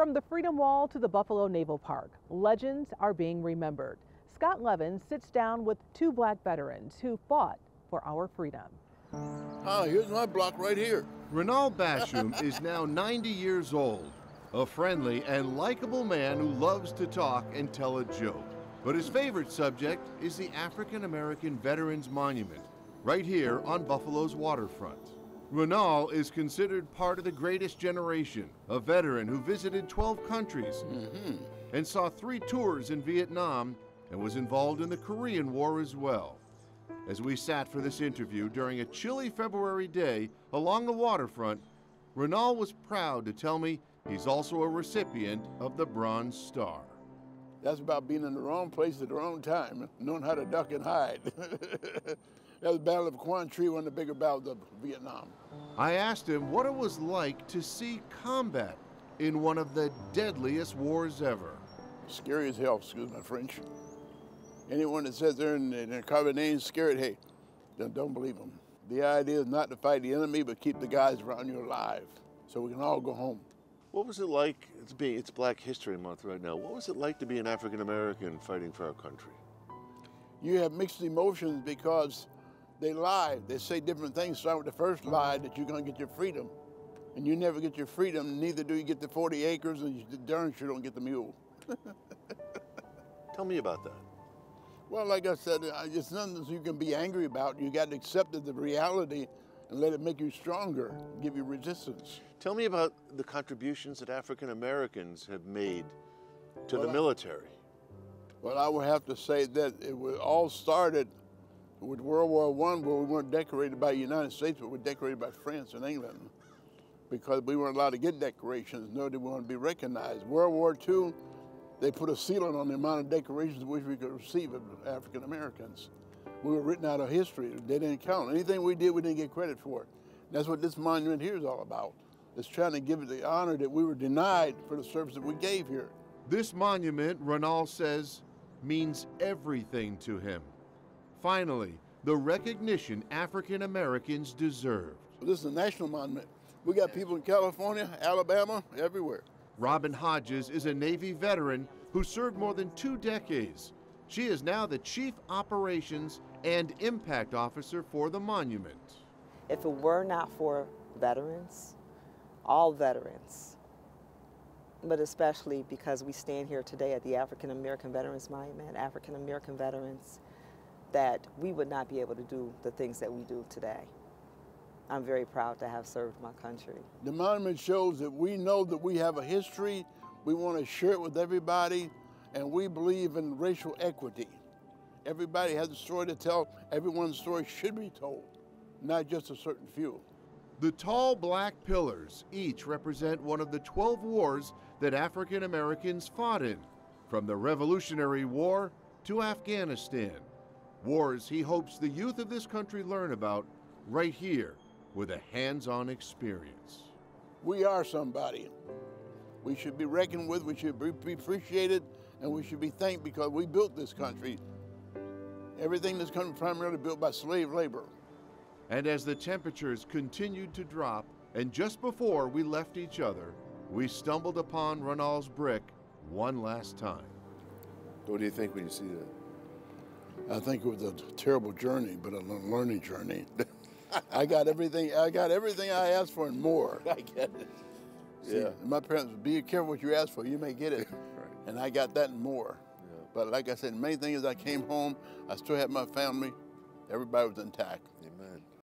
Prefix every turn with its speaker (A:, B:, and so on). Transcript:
A: From the Freedom Wall to the Buffalo Naval Park, legends are being remembered. Scott Levin sits down with two black veterans who fought for our freedom.
B: Here's my block right here.
C: Ronald Basham is now 90 years old, a friendly and likable man who loves to talk and tell a joke. But his favorite subject is the African American Veterans Monument, right here on Buffalo's waterfront. Ronald is considered part of the greatest generation, a veteran who visited 12 countries and saw 3 tours in Vietnam and was involved in the Korean War as well. As we sat for this interview during a chilly February day along the waterfront, Ronald was proud to tell me he's also a recipient of the Bronze Star.
B: That's about being in the wrong place at the wrong time, knowing how to duck and hide. That was the Battle of Quan Tri, one of the bigger battles of Vietnam.
C: I asked him what it was like to see combat in one of the deadliest wars ever.
B: Scary as hell, excuse my French. Anyone that says they're in their combat ain't scared, hey, don't believe them. The idea is not to fight the enemy, but keep the guys around you alive so we can all go home.
D: What was it like, it's Black History Month right now, what was it like to be an African American fighting for our country?
B: You have mixed emotions because they lie. They say different things. Start with the first lie that you're going to get your freedom. And you never get your freedom, neither do you get the 40 acres, and you darn sure don't get the mule.
D: Tell me about that.
B: Well, like I said, it's nothing you can be angry about. You got to accept the reality and let it make you stronger, give you resistance.
D: Tell me about the contributions that African Americans have made to the military.
B: Well, I would have to say that it all started with World War I, where we weren't decorated by the United States, but we were decorated by France and England, because we weren't allowed to get decorations, nor did we want to be recognized. World War II, they put a ceiling on the amount of decorations which we could receive as African Americans. We were written out of history. They didn't count. Anything we did, we didn't get credit for it. That's what this monument here is all about. It's trying to give it the honor that we were denied for the service that we gave here.
C: This monument, Ronald says, means everything to him. Finally, the recognition African Americans deserved.
B: This is a national monument. We got people in California, Alabama, everywhere.
C: Robin Hodges is a Navy veteran who served more than 2 decades. She is now the Chief Operations and Impact Officer for the monument.
E: If it were not for veterans, all veterans, but especially because we stand here today at the African American Veterans Monument, African American veterans, that we would not be able to do the things that we do today. I'm very proud to have served my country. The
B: monument shows that we know that we have a history, we want to share it with everybody, and we believe in racial equity. Everybody has a story to tell, everyone's story should be told, not just a certain few.
C: The tall black pillars each represent one of the 12 wars that African Americans fought in, from the Revolutionary War to Afghanistan. Wars he hopes the youth of this country learn about right here with a hands-on experience.
B: We are somebody. We should be reckoned with, we should be appreciated, and we should be thanked because we built this country. Everything in this country primarily built by slave labor.
C: And as the temperatures continued to drop, and just before we left each other, we stumbled upon Ronald's brick one last time.
D: What do you think when you see that?
B: I think it was a terrible journey, but a learning journey. I got everything I asked for and more. I get it. See, yeah. My parents would be careful what you ask for, you may get it. Right. And I got that and more. Yeah. But like I said, the main thing is I came home, I still had my family, everybody was intact.
D: Amen.